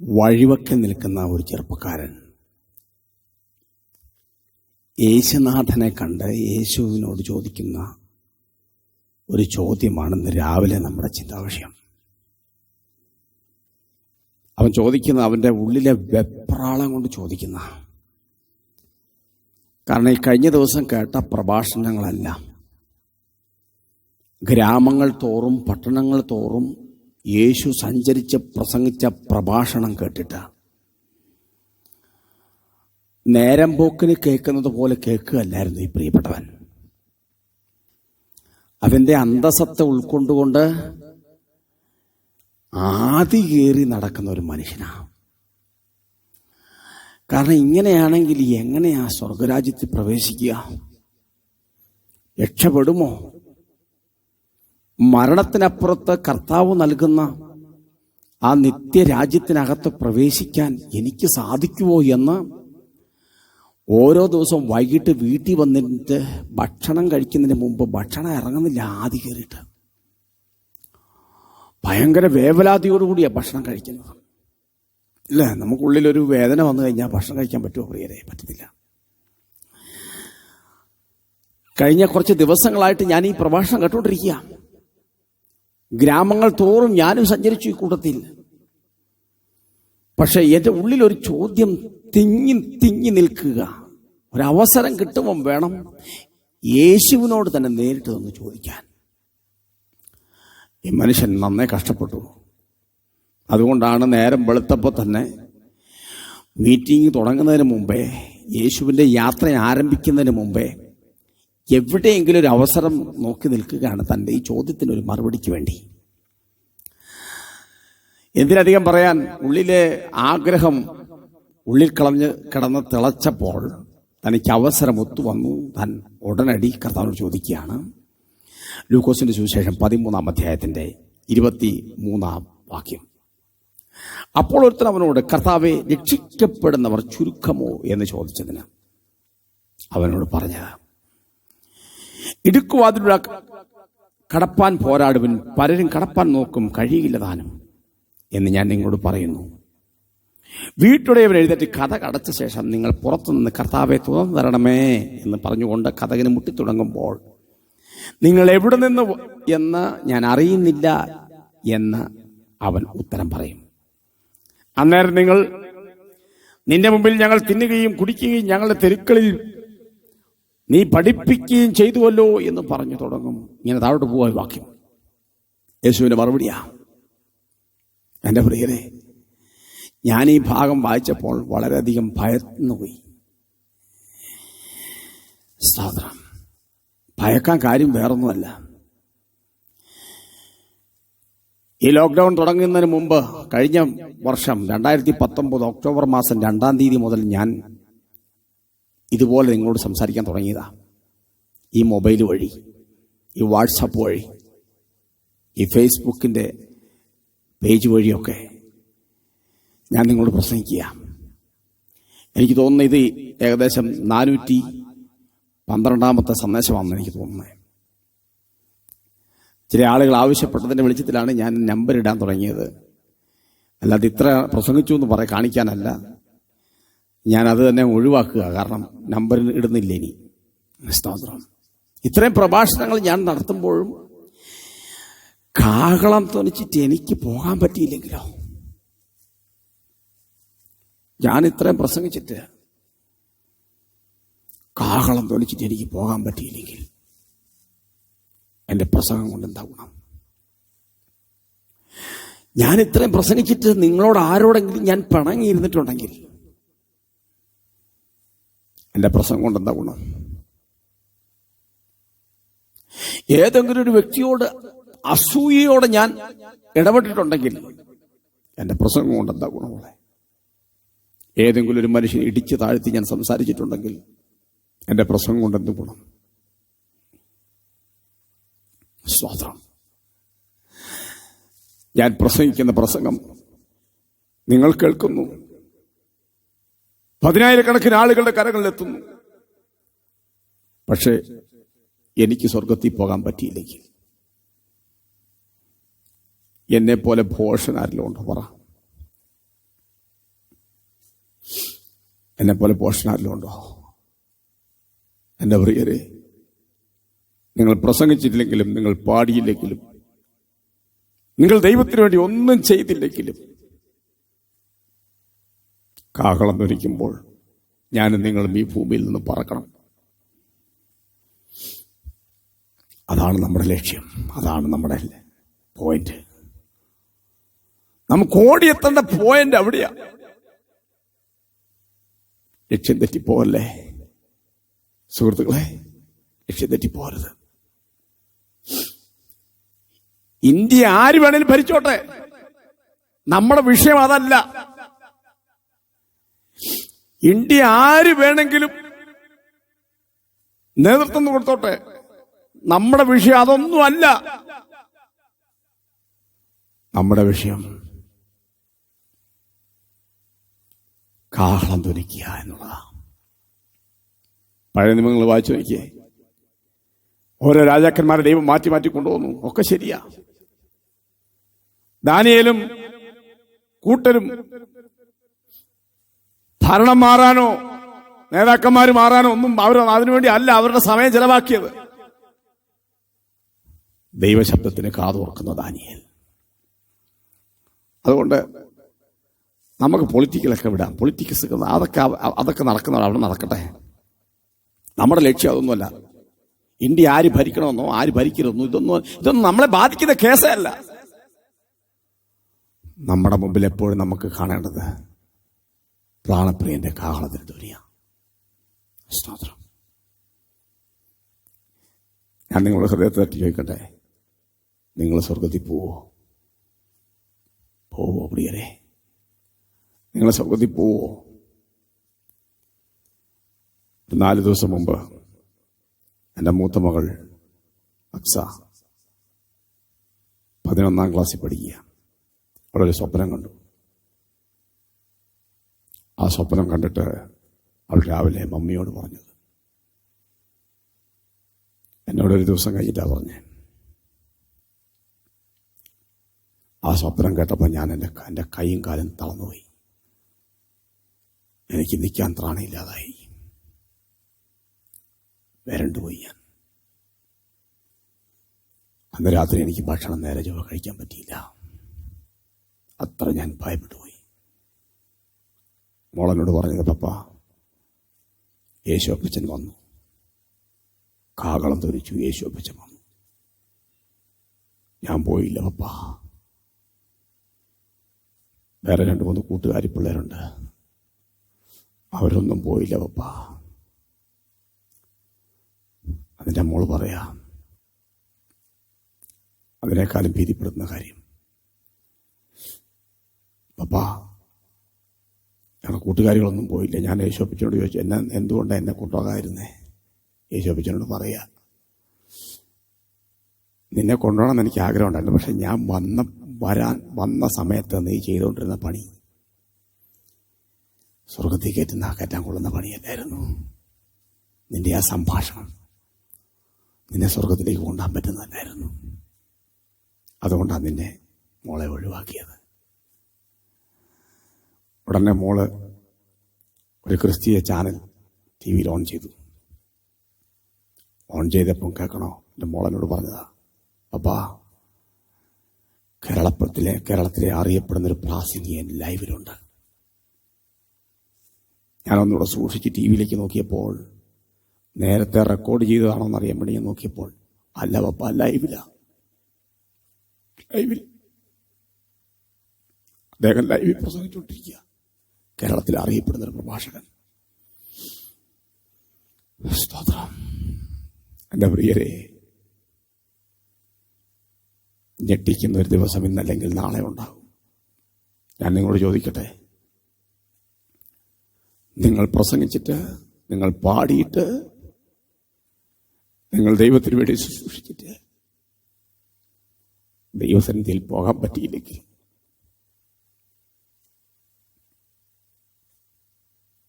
വഴിവക്കിൽ നിൽക്കുന്ന ഒരു ചെറുപ്പക്കാരൻ യേശുനാഥനെ കണ്ട് യേശുവിനോട് ചോദിക്കുന്ന ഒരു ചോദ്യമാണ് ഇന്ന് രാവിലെ നമ്മുടെ ചിന്താവിഷയം. അവൻ ചോദിക്കുന്ന അവൻ്റെ ഉള്ളിലെ വെപ്രാളം കൊണ്ട് ചോദിക്കുന്ന, കാരണം ഈ കഴിഞ്ഞ ദിവസം കേട്ട പ്രഭാഷണങ്ങളെല്ലാം ഗ്രാമങ്ങൾ തോറും പട്ടണങ്ങൾ തോറും യേശു സഞ്ചരിച്ച് പ്രസംഗിച്ച പ്രഭാഷണം കേട്ടിട്ട് നേരം പോക്കിന് കേൾക്കുന്നത് പോലെ കേൾക്കുകയല്ലായിരുന്നു ഈ പ്രിയപ്പെട്ടവൻ. അവൻ്റെ അന്തസത്ത ഉൾക്കൊണ്ടുകൊണ്ട് ആദി കയറി നടക്കുന്ന ഒരു മനുഷ്യനാണ്. കാരണം ഇങ്ങനെയാണെങ്കിൽ എങ്ങനെയാ സ്വർഗരാജ്യത്തിൽ പ്രവേശിക്കുക? രക്ഷപ്പെടുമോ? മരണത്തിനപ്പുറത്ത് കർത്താവ് നൽകുന്ന ആ നിത്യരാജ്യത്തിനകത്ത് പ്രവേശിക്കാൻ എനിക്ക് സാധിക്കുമോ എന്ന് ഓരോ ദിവസവും വൈകിട്ട് വീട്ടിൽ വന്നിട്ട് ഭക്ഷണം കഴിക്കുന്നതിന് മുമ്പ് ഭക്ഷണം ഇറങ്ങുന്നില്ല. ആദി കയറിയിട്ട് ഭയങ്കര വേവലാതിയോടുകൂടിയാണ് ഭക്ഷണം കഴിക്കുന്നത്. ഇല്ല, നമുക്കുള്ളിലൊരു വേദന വന്നു കഴിഞ്ഞാൽ ഭക്ഷണം കഴിക്കാൻ പറ്റുമോ പ്രിയരെ? പറ്റത്തില്ല. കഴിഞ്ഞ കുറച്ച് ദിവസങ്ങളായിട്ട് ഞാൻ ഈ പ്രഭാഷണം കേട്ടുകൊണ്ടിരിക്കുക. ഗ്രാമങ്ങൾ തോറും ഞാനും സഞ്ചരിച്ചു ഈ കൂട്ടത്തിൽ. പക്ഷെ എൻ്റെ ഉള്ളിലൊരു ചോദ്യം തിങ്ങി നിൽക്കുക. ഒരവസരം കിട്ടുമ്പം വേണം യേശുവിനോട് തന്നെ നേരിട്ട് ഒന്ന് ചോദിക്കാൻ. ഈ മനുഷ്യൻ നന്നേ കഷ്ടപ്പെട്ടു. അതുകൊണ്ടാണ് നേരം വെളുത്തപ്പോൾ തന്നെ മീറ്റിംഗ് തുടങ്ങുന്നതിന് മുമ്പേ, യേശുവിൻ്റെ യാത്ര ആരംഭിക്കുന്നതിന് മുമ്പേ എവിടെയെങ്കിലും ഒരു അവസരം നോക്കി നിൽക്കുകയാണ് തൻ്റെ ഈ ചോദ്യത്തിനൊരു മറുപടിക്ക് വേണ്ടി. എന്തിനധികം പറയാൻ, ഉള്ളിലെ ആഗ്രഹം ഉള്ളിൽ കിടന്ന് തിളച്ചപ്പോൾ തനിക്ക് അവസരം ഒത്തുവന്നു. താൻ ഉടനടി കർത്താവിനോട് ചോദിക്കുകയാണ്. ലൂക്കോസിന്റെ സുവിശേഷം 13-ാം അധ്യായത്തിന്റെ 23-ാം വാക്യം. അപ്പോൾ ഒരുത്തൻ അവനോട്, കർത്താവെ, രക്ഷിക്കപ്പെടുന്നവർ ചുരുക്കമോ എന്ന് ചോദിച്ചതിന് അവനോട് പറഞ്ഞത്, ഇടുക്കുവാതിലൂടെ കടപ്പാൻ പോരാടുവൻ, പലരും കടപ്പാൻ നോക്കും, കഴിയില്ല താനും എന്ന് ഞാൻ നിങ്ങളോട് പറയുന്നു. വീട്ടുടയവൻ എഴുന്നേറ്റ് കതക് അടച്ച ശേഷം നിങ്ങൾ പുറത്തുനിന്ന് കർത്താവെ തുറന്നു തരണമേ എന്ന് പറഞ്ഞുകൊണ്ട് കതകിന് മുട്ടിത്തുടങ്ങുമ്പോൾ നിങ്ങൾ എവിടെ നിന്ന് എന്ന് ഞാൻ അറിയുന്നില്ല എന്ന് അവൻ ഉത്തരം പറയും. അന്നേരം നിങ്ങൾ, നിന്റെ മുമ്പിൽ ഞങ്ങൾ തിന്നുകയും കുടിക്കുകയും ഞങ്ങളുടെ തെരുക്കളിൽ നീ പഠിപ്പിക്കുകയും ചെയ്തുവല്ലോ എന്ന് പറഞ്ഞു തുടങ്ങും. ഇങ്ങനെ താഴോട്ട് പോവാൻ വാക്യം. യേശുവിന്റെ മറുപടിയാ. എൻ്റെ പ്രിയരെ, ഞാൻ ഈ ഭാഗം വായിച്ചപ്പോൾ വളരെയധികം ഭയന്നുപോയി. സ്തോത്രം. ഭയക്കാൻ കാര്യം വേറൊന്നുമല്ല. ഈ ലോക്ക്ഡൗൺ തുടങ്ങുന്നതിന് മുമ്പ് കഴിഞ്ഞ വർഷം 2019 ഒക്ടോബർ മാസം 2-ാം തീയതി മുതൽ ഞാൻ ഇതുപോലെ നിങ്ങളോട് സംസാരിക്കാൻ തുടങ്ങിയതാ. ഈ മൊബൈൽ വഴി, ഈ വാട്സപ്പ് വഴി, ഈ ഫേസ്ബുക്കിൻ്റെ പേജ് വഴിയൊക്കെ ഞാൻ നിങ്ങളോട് പ്രസംഗിക്കുക. എനിക്ക് തോന്നുന്നു ഇത് ഏകദേശം 412-ാമത്തെ സന്ദേശമാണെന്ന് എനിക്ക് തോന്നുന്നത്. ചില ആളുകൾ ആവശ്യപ്പെട്ടതിൻ്റെ വെളിച്ചത്തിലാണ് ഞാൻ നമ്പർ ഇടാൻ തുടങ്ങിയത്. അല്ലാതെ ഇത്ര പ്രസംഗിച്ചു എന്ന് കാണിക്കാനല്ല. ഞാനത് തന്നെ ഒഴിവാക്കുക. കാരണം നമ്പർ ഇടുന്നില്ല ഇനി. സ്തോത്രം. ഇത്രയും പ്രഭാഷണങ്ങൾ ഞാൻ നടത്തുമ്പോഴും കാഹളം തൊനിച്ചിട്ട് എനിക്ക് പോകാൻ പറ്റിയില്ലെങ്കിലോ? ഞാൻ ഇത്രയും പ്രസംഗിച്ചിട്ട് കാഹളം തൊനിച്ചിട്ട് എനിക്ക് പോകാൻ പറ്റിയില്ലെങ്കിൽ എൻ്റെ പ്രസംഗം കൊണ്ട് എന്താ ഗുണം? ഞാൻ ഇത്രയും പ്രസംഗിച്ചിട്ട് നിങ്ങളോട് ആരോടെങ്കിലും ഞാൻ പിണങ്ങിയിരുന്നിട്ടുണ്ടെങ്കിൽ എൻ്റെ പ്രസംഗം കൊണ്ട് എന്താ ഗുണം? ഏതെങ്കിലും ഒരു വ്യക്തിയോട് അസൂയയോടെ ഞാൻ ഇടപെട്ടിട്ടുണ്ടെങ്കിൽ എൻ്റെ പ്രസംഗം കൊണ്ട് എന്താ ഗുണമുള്ള? ഏതെങ്കിലും ഒരു മനുഷ്യൻ ഇടിച്ചു താഴ്ത്തി ഞാൻ സംസാരിച്ചിട്ടുണ്ടെങ്കിൽ എൻ്റെ പ്രസംഗം കൊണ്ട് എന്ത് ഗുണം? സ്തോത്രം. ഞാൻ പ്രസംഗിക്കുന്ന പ്രസംഗം നിങ്ങൾ കേൾക്കുന്നു, 10,000-കണക്കിന് ആളുകളുടെ കരങ്ങളിലെത്തുന്നു. പക്ഷേ എനിക്ക് സ്വർഗത്തിൽ പോകാൻ പറ്റിയില്ലെങ്കിൽ എന്നെ പോലെ ഭോഷനാരിലും ഉണ്ടോ? പറ. എന്നെപ്പോലെ പോഷനാരിലും ഉണ്ടോ? എൻ്റെ പ്രിയരെ, നിങ്ങൾ പ്രസംഗിച്ചില്ലെങ്കിലും, നിങ്ങൾ പാടിയില്ലെങ്കിലും, നിങ്ങൾ ദൈവത്തിന് വേണ്ടി ഒന്നും ചെയ്തില്ലെങ്കിലും, കാഹളം ധ്വനിക്കുമ്പോൾ ഞാനും നിങ്ങളും ഈ ഭൂമിയിൽ നിന്ന് പറക്കണം. അതാണ് നമ്മുടെ ലക്ഷ്യം, അതാണ് നമ്മുടെ പോയിന്റ്. നമുക്ക് ഓടിയെത്തേണ്ട പോയിന്റ് അവിടെയാ. ലക്ഷ്യം തെറ്റിപ്പോവല്ലേ സുഹൃത്തുക്കളെ, ലക്ഷ്യം തെറ്റിപ്പോരുത്. ഇന്ത്യ ആര് വേണേലും ഭരിച്ചോട്ടെ, നമ്മുടെ വിഷയം അതല്ല. ഇന്ത്യ ആര് വേണമെങ്കിലും നേതൃത്വം കൊടുത്തോട്ടെ, നമ്മുടെ വിഷയം അതൊന്നുമല്ല. നമ്മുടെ വിഷയം കാഹളം ധ്വനിക്കുക എന്നുള്ളതാണ്. പഴയ നിയമങ്ങൾ വായിച്ചു നോക്കിയേ, ഓരോ രാജാക്കന്മാരെ ദൈവം മാറ്റി മാറ്റി കൊണ്ടുപോകുന്നു. ഒക്കെ ശരിയാ. ദാനിയേലും കൂട്ടരും ഭരണം മാറാനോ നേതാക്കന്മാർ മാറാനോ ഒന്നും അവർ അതിനുവേണ്ടി അല്ല അവരുടെ സമയം ചെലവാക്കിയത്. ദൈവശബ്ദത്തിന് കാതോർക്കുന്ന ദാനിയേൽ. അതുകൊണ്ട് നമുക്ക് പൊളിറ്റിക്കലൊക്കെ വിടാം. പൊളിറ്റിക്സ് അതൊക്കെ നടക്കുന്നവർ അവിടെ നടക്കട്ടെ. നമ്മുടെ ലക്ഷ്യം അതൊന്നുമല്ല. ഇന്ത്യ ആര് ഭരിക്കണമെന്നോ ആര് ഭരിക്കരുതെന്നോ ഇതൊന്നും നമ്മളെ ബാധിക്കുന്ന കേസേ അല്ല. നമ്മുടെ മുമ്പിൽ എപ്പോഴും നമുക്ക് കാണേണ്ടത് പ്രാണപ്രിയന്റെ കാഹളത്തിന് ധ്വനിയാണ്. സ്തോത്രം. ഞാൻ നിങ്ങളുടെ ഹൃദയത്തെ തട്ടി ചോദിക്കട്ടെ, നിങ്ങൾ സ്വർഗത്തിൽ പോവോ പ്രിയരെ? നിങ്ങൾ സ്വർഗത്തിൽ പോവോ? 4 ദിവസം മുമ്പ് എൻ്റെ മൂത്ത മകൾ അക്സ 11ാം ക്ലാസ്സിൽ പഠിക്കുക. അവളൊരു സ്വപ്നം കണ്ടു. ആ സ്വപ്നം കണ്ടിട്ട് അവൾ രാവിലെ മമ്മിയോട് പറഞ്ഞത്. എന്നോടൊരു ദിവസം കഴിഞ്ഞിട്ടാണ് പറഞ്ഞത്. ആ സ്വപ്നം കേട്ടപ്പോൾ ഞാൻ എൻ്റെ കൈയും കാലും തളർന്നുപോയി. എനിക്ക് നിൽക്കാൻ ത്രാണിയില്ലാതായി. വരണ്ടുപോയി ഞാൻ. അന്ന് രാത്രി എനിക്ക് ഭക്ഷണം നേരെ ചൊവ്വ കഴിക്കാൻ പറ്റിയില്ല. അത്ര ഞാൻ ഭയപ്പെട്ടു പോയി. മോളനോട് പറഞ്ഞത്, പപ്പ യേശു അപ്പച്ചൻ വന്നു. കാഹളം ധ്വനിച്ചു, യേശു അപ്പച്ചൻ വന്നു. ഞാൻ പോയില്ല പപ്പ. വേറെ 2-3 കൂട്ടുകാരി പിള്ളേരുണ്ട്, അവരൊന്നും പോയില്ല പപ്പ. അതിൻ്റെ മോള് പറയാ, അതിനേക്കാളും ഭീതിപ്പെടുത്തുന്ന കാര്യം, പപ്പ ഞങ്ങളുടെ കൂട്ടുകാരികളൊന്നും പോയില്ല. ഞാൻ യേശോപ്പച്ചനോട് ചോദിച്ചു, എന്തുകൊണ്ടാണ് എന്നെ കൊണ്ടുപോകാതിരുന്നേ? യേശോപ്പച്ചനോട് പറയാ, നിന്നെ കൊണ്ടുപോകണമെന്ന് എനിക്ക് ആഗ്രഹം ഉണ്ടായിരുന്നു, പക്ഷെ ഞാൻ വന്ന സമയത്ത് നീ ചെയ്തുകൊണ്ടിരുന്ന പണി സ്വർഗത്തിൽ കയറ്റാൻ കൊള്ളുന്ന പണിയല്ലായിരുന്നു. നിന്റെ ആ സംഭാഷണം നിന്നെ സ്വർഗത്തിലേക്ക് കൊണ്ടുപോകാൻ പറ്റുന്നതല്ലായിരുന്നു. അതുകൊണ്ടാണ് നിന്നെ മോളെ ഒഴിവാക്കിയത്. ഉടനെ മോള് ഒരു ക്രിസ്തീയ ചാനൽ TV-യിൽ ഓൺ ചെയ്തു. ഓൺ ചെയ്തപ്പം കേൾക്കണോ, എൻ്റെ മോളനോട് പറഞ്ഞതാ, പപ്പാ കേരളത്തിലെ അറിയപ്പെടുന്നൊരു പ്രാസംഗികൻ ലൈവിലുണ്ട്. ഞാനൊന്നുകൂടെ സൂക്ഷിച്ച് TV-യിലേക്ക് നോക്കിയപ്പോൾ, നേരത്തെ റെക്കോർഡ് ചെയ്തതാണോ എന്നറിയാൻ വേണ്ടി ഞാൻ നോക്കിയപ്പോൾ, അല്ല പപ്പ, ലൈവിൽ അദ്ദേഹം ലൈവിൽ പ്രസംഗിച്ചുകൊണ്ടിരിക്കുക. കേരളത്തിൽ അറിയപ്പെടുന്നൊരു പ്രഭാഷകൻ. സ്തോത്രം. എൻ്റെ പ്രിയരെ, ഞെട്ടിക്കുന്ന ഒരു ദിവസം ഇന്നല്ലെങ്കിൽ നാളെ ഉണ്ടാകും. ഞാൻ നിങ്ങളോട് ചോദിക്കട്ടെ, നിങ്ങൾ പ്രസംഗിച്ചിട്ട്, നിങ്ങൾ പാടിയിട്ട്, നിങ്ങൾ ദൈവത്തിന് വേണ്ടി ശുശ്രൂഷിച്ചിട്ട് ദൈവസന്നിധിയിൽ പോകാൻ പറ്റിയില്ലെങ്കിൽ,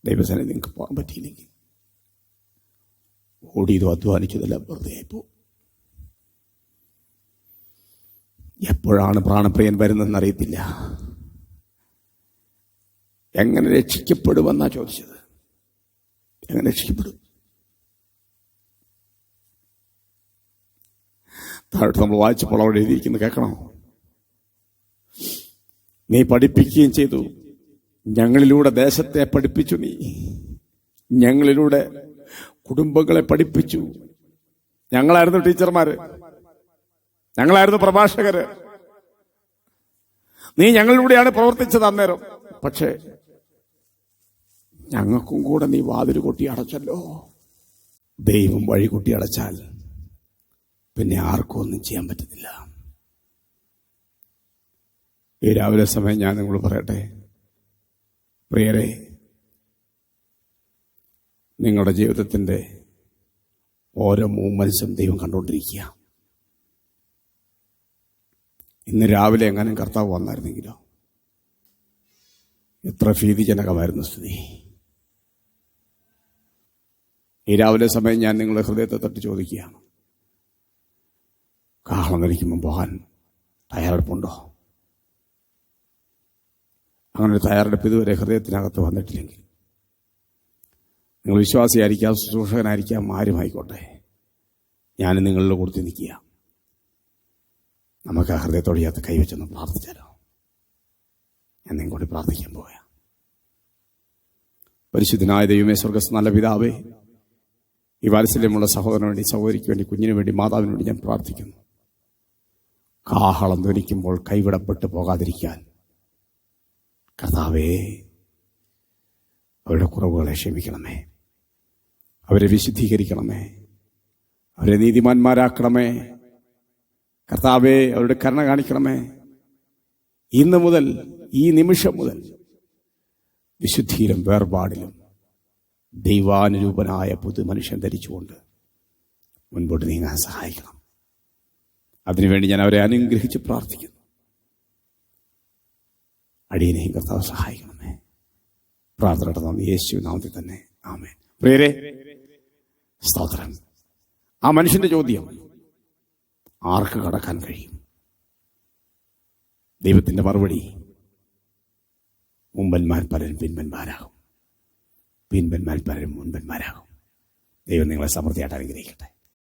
ദൈവസന്നിധി നിങ്ങൾക്ക് പോകാൻ പറ്റിയില്ലെങ്കിൽ, ഓടിയതും അധ്വാനിച്ചതെല്ലാം വെറുതെ ആയിപ്പോ. എപ്പോഴാണ് പ്രാണപ്രിയൻ വരുന്നതെന്ന് അറിയത്തില്ല. എങ്ങനെ രക്ഷിക്കപ്പെടുമെന്നാ ചോദിച്ചത്. എങ്ങനെ രക്ഷിക്കപ്പെടും? താഴോട്ട് നമ്മൾ വായിച്ചപ്പോൾ അവിടെ എഴുതിയിരിക്കുന്നത് കേൾക്കണോ? നീ പഠിപ്പിക്കുകയും ചെയ്തു, ഞങ്ങളിലൂടെ ദേശത്തെ പഠിപ്പിച്ചു, നീ ഞങ്ങളിലൂടെ കുടുംബങ്ങളെ പഠിപ്പിച്ചു. ഞങ്ങളായിരുന്നു ടീച്ചർമാര്, ഞങ്ങളായിരുന്നു പ്രഭാഷകര്. നീ ഞങ്ങളിലൂടെയാണ് പ്രവർത്തിച്ചത് അന്നേരം. പക്ഷേ ഞങ്ങൾക്കും കൂടെ നീ വാതിൽ കൊട്ടി അടച്ചല്ലോ. ദൈവം വഴി കൊട്ടി അടച്ചാൽ പിന്നെ ആർക്കും ഒന്നും ചെയ്യാൻ പറ്റത്തില്ല. ഈ രാവിലെ സമയം ഞാൻ നിങ്ങളോട് പറയട്ടെ, പ്രിയരെ, നിങ്ങളുടെ ജീവിതത്തിന്റെ ഓരോ മൂവ്മെന്റ്സും ദൈവം കണ്ടുകൊണ്ടിരിക്കുക. ഇന്ന് രാവിലെ എങ്ങാനും കർത്താവ് വന്നായിരുന്നെങ്കിലോ എത്ര ഭീതിജനകമായിരുന്നു സ്ഥിതി. ഈ രാവിലെ സമയം ഞാൻ നിങ്ങളുടെ ഹൃദയത്തെ തട്ടി ചോദിക്കുകയാണ്, കാഹളം ധരിക്കുമ്പോൾ പോകാൻ തയ്യാറെടുപ്പുണ്ടോ? അങ്ങനെ ഒരു തയ്യാറെടുപ്പ് ഇതുവരെ ഹൃദയത്തിനകത്ത് വന്നിട്ടില്ലെങ്കിൽ, നിങ്ങൾ വിശ്വാസിയായിരിക്കാം, ശുശ്രൂഷകനായിരിക്കാം, ആരുമായിക്കോട്ടെ, ഞാൻ നിങ്ങളുടെ കൂടെ നിൽക്കുക. നമുക്ക് ആ ഹൃദയത്തോടെ ചേർത്ത് കൈവച്ചൊന്ന് പ്രാർത്ഥിച്ചാലോ? ഞാൻ നിങ്ങളോട് പ്രാർത്ഥിക്കാൻ പോവുക. പരിശുദ്ധനായ ദൈവമേ, സ്വർഗ്ഗസ്ഥ നല്ല പിതാവേ, ഈ വാത്സല്യമുള്ള സഹോദരന് വേണ്ടി, സഹോദരിക്ക് വേണ്ടി, കുഞ്ഞിന് വേണ്ടി, മാതാവിന് വേണ്ടി ഞാൻ പ്രാർത്ഥിക്കുന്നു. കാഹളം ധ്വനിക്കുമ്പോൾ കൈവിടപ്പെട്ട് പോകാതിരിക്കാൻ കർത്താവേ, അവരുടെ കുറവുകളെ ക്ഷമിക്കണമേ, അവരെ വിശുദ്ധീകരിക്കണമേ, അവരെ നീതിമാന്മാരാക്കണമേ. കർത്താവേ, അവരുടെ കരുണ കാണിക്കണമേ. ഇന്ന് മുതൽ, ഈ നിമിഷം മുതൽ വിശുദ്ധിയിലും വേർപാടിലും ദൈവാനുരൂപനായ പുതു മനുഷ്യൻ ധരിച്ചുകൊണ്ട് മുൻപോട്ട് നീങ്ങാൻ സഹായിക്കണം. അതിനുവേണ്ടി ഞാൻ അവരെ അനുഗ്രഹിച്ച് പ്രാർത്ഥിക്കുന്നു. അടിയനെയും കർത്താവ് സഹായിക്കണമേ. പ്രാർത്ഥന നന്ദി യേശു നാമത്തിൽ തന്നെ, ആമേൻ. പ്രിയരെ, സ്തോത്രം. ആ മനുഷ്യന്റെ ചോദ്യം, ആർക്ക് കടക്കാൻ കഴിയും? ദൈവത്തിന്റെ മറുപടി, മുമ്പന്മാർ പലരും പിൻപന്മാരാകും, പിൻപന്മാർ പലരും മുൻപന്മാരാകും. ദൈവം നിങ്ങളെ സമൃദ്ധിയായിട്ട് അനുഗ്രഹിക്കട്ടെ.